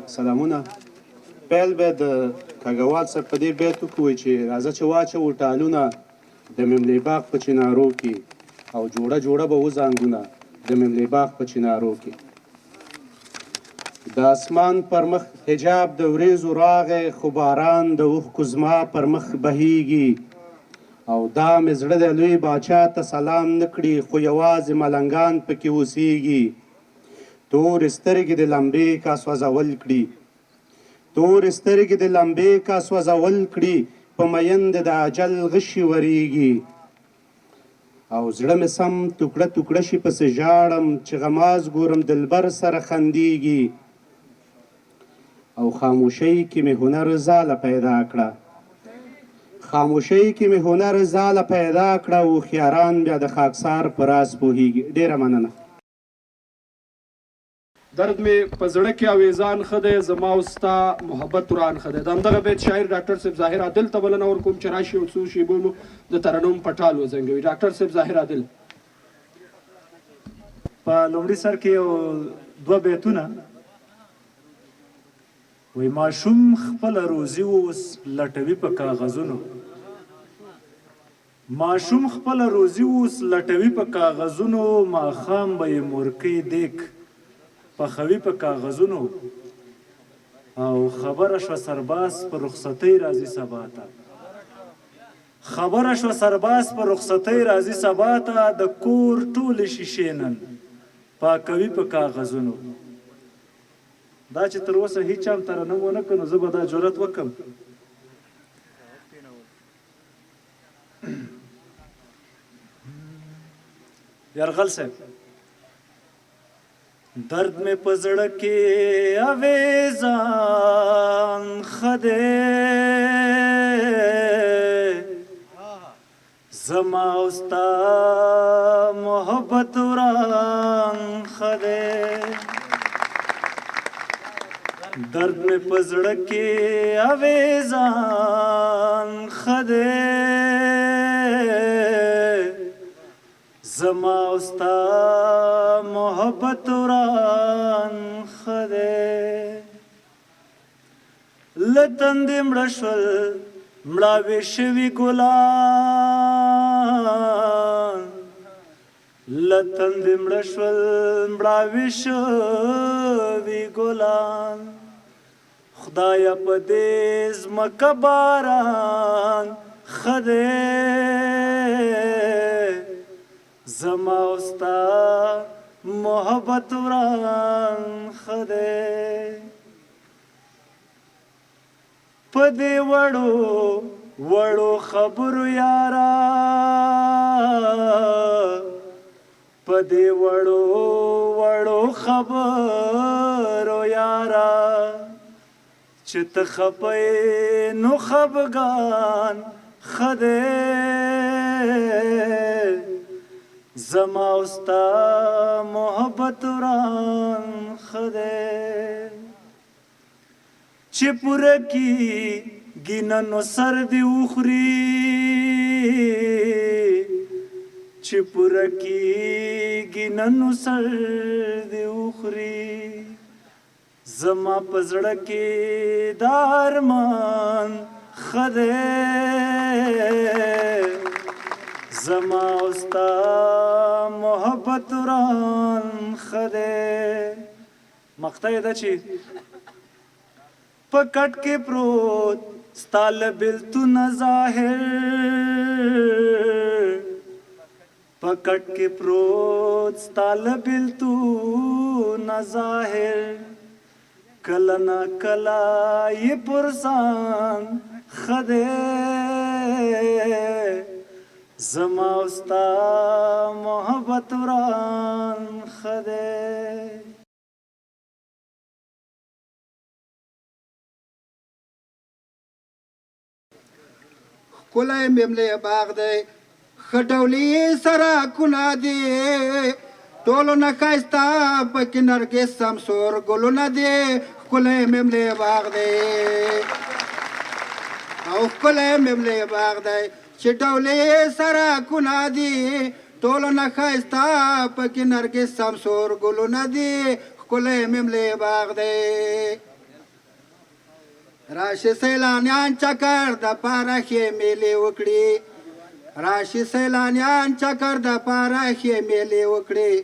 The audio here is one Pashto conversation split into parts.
سلامونه. پیل به د کاږوال صاحب په دې بیت وکوئ چې راځه چې واچوو ټالونه د مملې باغ په چنارو کې او جوړه جوړه به وزانګونه د مملې باغ په چنارو کې. د اسمان پر مخ حجاب د وریځو راغی خو باران د اوښکو زما پر مخ بهیږي او دا مې زړه د لوی باچا ته سلام نه کړي خو یوازې ملنګان پکې اوسیږي. تورې سترګې د لمبې کا سوځول کړي تورې سترګې د لمبې کا سوځول کړي په میند د اجل غشي وریږي او زړه مې سم ټوکړه ټوکړه شي پسې ژاړم چې غماز ګورم دلبر سره خندیږي او خاموشۍ کې مې هنر ځاله پیدا کړه خاموشۍ کې مې هنر ځاله پیدا کړه هوښیاران بیا د خاکسار په راز پوهیږي. ډېره مننه. درد مې په زړه کې اویزان ښه دی زما او ستا محبت وران ښه دی. د همدغه بیت شاعر ډاکټر صاحب ظاهر عادل ته بلنه ورکوم چې راشي یو څو شیبو مو د ترنم په ټال وزنګوي. ډاکټر صاحب ظاهر عادل. په لومړي سر کې یو دوه بیتونه وایي ماشوم خپله روزي اوس لټوي په کاغذونو ماشوم خپله روزي اوس لټوي په کاغذونو ماښام به یې مورکۍ دیګ پخوي په کاغذونو او خبره شوه سرباز په رخصتۍ راځي سبا ته خبره شوه سرباز په رخصتۍ راځي سبا ته د کور ټولې شیشې نن پاکوي په کاغذونو. دا چې تر اوسه هیڅ چا هم ترنم ونه کړ نو زه به دا جرأت وکړم یرغل صاحب. درد میں پزړ کې اویزان خدے زما استا محبت وران خدے درد میں پزړ کې اویزان خدے زما استا محبت وران خدے لتند مړه شول مړاوې شوي ګلان لتند مړه شول مړاوې شوي ګلان خدایا په دې ځمکه باران خدے زما استا محبت وران خدے پدې وړو وړو خبرو یارا پدې وړو وړو خبرو یارا چې ته خپې نو خفګان خدے زما استا محبت وران خدے چې پوره کی ګیننو سر دی اخري چې پوره کی ګیننو سر دی اخري زما پزړه کې دارمان خدے زما استا محبت وران خدے. مقطع ده چې پکټ کې پروت ستال بلتون ظاهر پکټ کې پروت ستال بلتون ظاهر کله نا کله یې پرسان خدے زما استا محبت وران خدے. ښکلی مملې باغ دی ښه ډولي سړکونه دي ټولو نه ښایسته پکې نرګس سمسور ګلونه دي ښکلی مملې باغ دی او ښکلی مملې باغ دی چې ډولې سړکونه دي ټولو نه ښایسته پکې نرګس سمسور ګلونه دي ښکلی مملې باغ دی. راشي سیلانیان چکر د پاره ښې میلې وکړي راشي سیلانیان چکر د پاره ښې میلې وکړي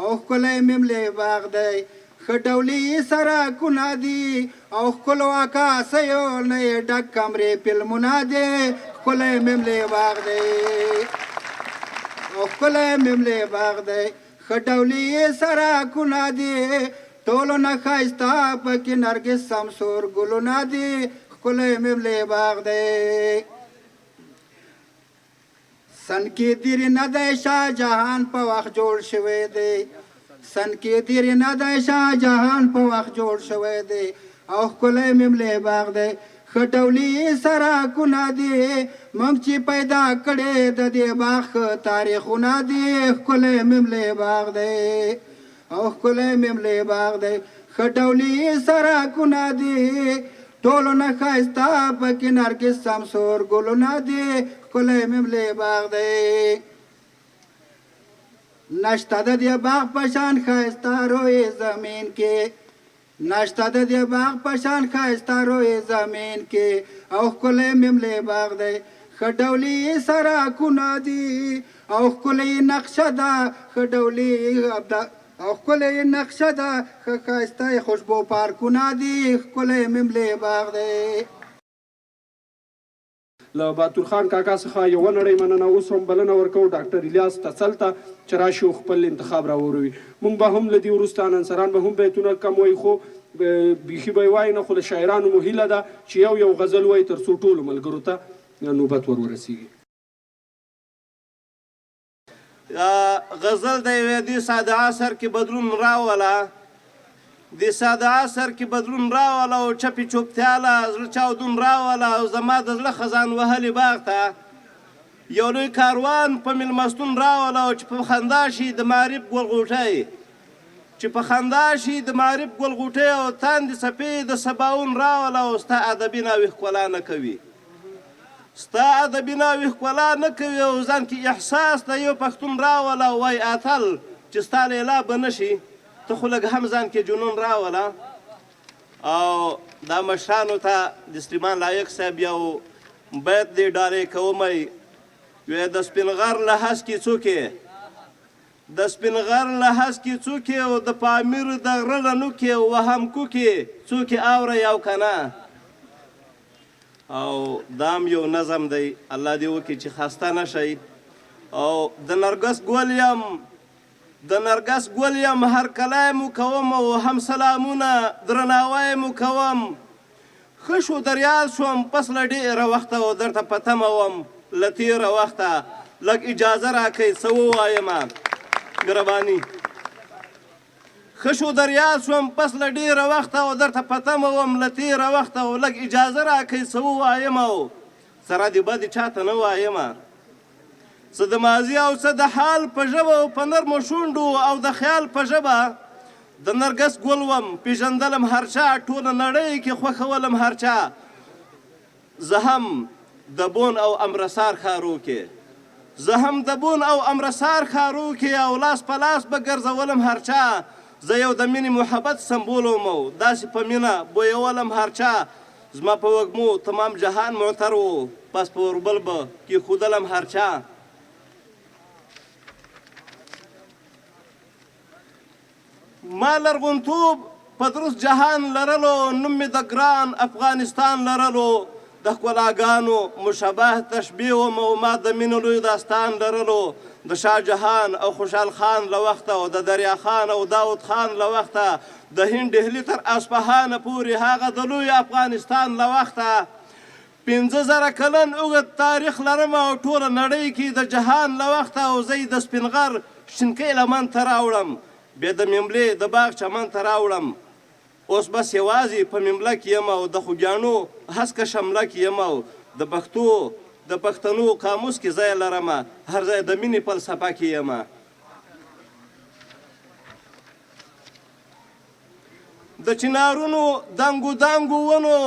او ښکلی مملې باغ دی ښه ډولي سړکونه دي او ښکلو عکاسیو نه یې ډک کمرې فلمونه دي ښکلی مملې باغ دی او ښکلی مملې باغ دی ښه ډولي سړکونه دي ټولو نه ښایسته پکې نرګس سمسور ګلونه دي ښکلی مملې باغ دی سن کې دیر نه دی شاه جهان په وخت جوړ شوی دی سن کې دیر نه دی شاه جهان په وخت جوړ شوی دی او ښکلی مملې باغ دی ښه ډولي سړکونه دي موږ چې پیدا کړې د دې باغ ښه تاریخونه دي ښکلی مملې باغ دی او ښکلی مملې باغ دی ښه ډولي سړکونه دي ټولو نه ښایسته پکې نرګس سمسور ګلونه دي ښکلی مملې باغ دی نشته د دې باغ په شان ښایسته روی زمین کې نشته د دې باغ په شان ښایسته روی زمین کې او ښکلی مملې باغ دی ښه ډولي سړکونه دي او ښکلی نقشه ده ښه ډولي او ښکلی نقشه ده ښه ښایسته خوشبو پارکونه دي ښکلی مملې باغ دی له بهادر خان کاکا څخه یوه نړۍ مننه. اوس هم بلنه ورکوو ډاکټر الیاس تڅل ته چې راشي او خپل انتخاب راوروي. موږ به هم له دې وروسته انصاران به هم بیتونه کم وایي خو بیخي به یې وایي نه خو له شاعرانو مو هیله ده چې یو غزل وایي تر څو ټولو ملګرو ته نوبت ورسیږي. غزل د یوې دې ساده عصر کې بدلون راوله د ساده عصر کې بدلون راوله او چپې چوپتیا له زړه چاودون راوله او زما د زړه خزان وهلې باغ ته یو لوی کاروان په میلمستون راوله او چې په خندا شي د معرف ګلغوټۍ چې په خندا شي د معرف ګلغوټۍ او تاندې څپې د سباون راوله او ستا ادبي ناوې ښکلا نه کوي ستا ادبي ناوې ښکلا نه کوي او ځان کې احساس د یو پښتون راوله وای اتل چې ستا لیلا به نه شي ته خو لږ هم ځان کې جنون راوله. او دا مشرانو ته د سلیمان لایق صاحب یو بیت دی ډالۍ کومی وی د سپین غر له هسکې څوکې د سپین غر له هسکې څوکې او د پامیر د غره له نوکې وهم کوکې څوکې اورئ او که نه. او دام یو نظم دی الله دې وکړي چې خسته نه شئ. او د نرګس ګل یم هر کلی مو کوم او هم سلامونه درناوی مو کوم ښه شو دریال شوم پس له ډېره وخته او درته په تمه وم له تېره وخته لږ اجازه راکئ څه ووایمه ګرباني ښه شو دریال شوم پس له ډېره وخته او درته په تمه وم له تېره وخته او لږ اجازه راکئ څه ووایم او سره دې بدې چاته نه وایمه څه د ماضي او څه د حال په ژبه او په نرمو شونډو او د خیال په ژبه د نرګس ګل وم پېژندلم هر چا ټوله نړۍ کې خوښولم هر چا زه هم د بون او امرسار ښارو کې او لاس په لاس به ګرځولم هر چا زه یو د مینې محبت سمبول وم او داسې په مینه بویولم هر چا زما په وږمو تمام جهان معتر و بس په اوربل به کېښودلم هر چا. ما لرغونتوب په درست جهان لرلو نوم مې د ګران افغانستان لرلو د ښکلاګانو مشبه تشبیه وم او ما د مینې لوی داستان لرلو د شاه جهان او خوشحال خان له وخته او د دریا خان او داود خان له وخته د هند ډهلي تر اصفهانه پورې هغه د لوی افغانستان له وخته 5000 کلن اوږد تاریخ لرم او ټوله نړۍ کې د جهان له وخته او زه د سپین غر شینکۍ لمن ته راوړم بیا د مملې د باغ چمن ته راوړم اوس بس یوازې په ممله کې یم او د خوږیاڼو هسکه شمله کې یم او د پښتنو قاموس کې ځای لرمه هر ځای د مینې فلسفه کې یمه. د چنارونو دنګو ونو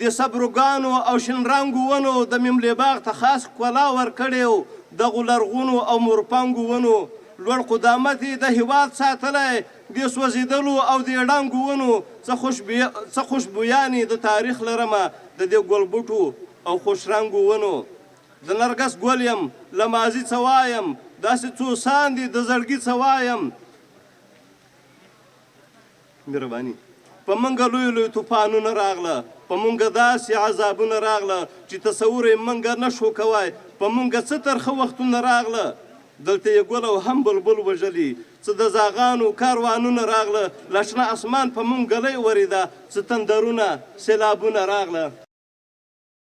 د صبرګانو او شین رنګو ونو د مملې باغ ته خاص ښکلا ورکړې و دغو لرغونو او مورپانګو ونو لوړ قدامت یې د هېواد ساتلی د سوځېدلو او د ړنګو ونو څه خوشبویانې د تاریخ لرمه د دې ګلبوټو او خوشرنګو ونو د نرګس ګل یم له ماضي څه وایم داسې څو ساندې د زړګي څه وایم مهرباني په موږ لوی لوی طوفانونه راغله په موږ داسې عذابونه راغله چې تصور یې موږ نه شو کوی په موږ څه ترخه وختونه راغله دلته یې ګل او هم بلبل وژلي څه د زاغانو کاروانونه راغله له شنه اسمان په موږ ګلی ورېده څه تندرونه سیلابونه راغله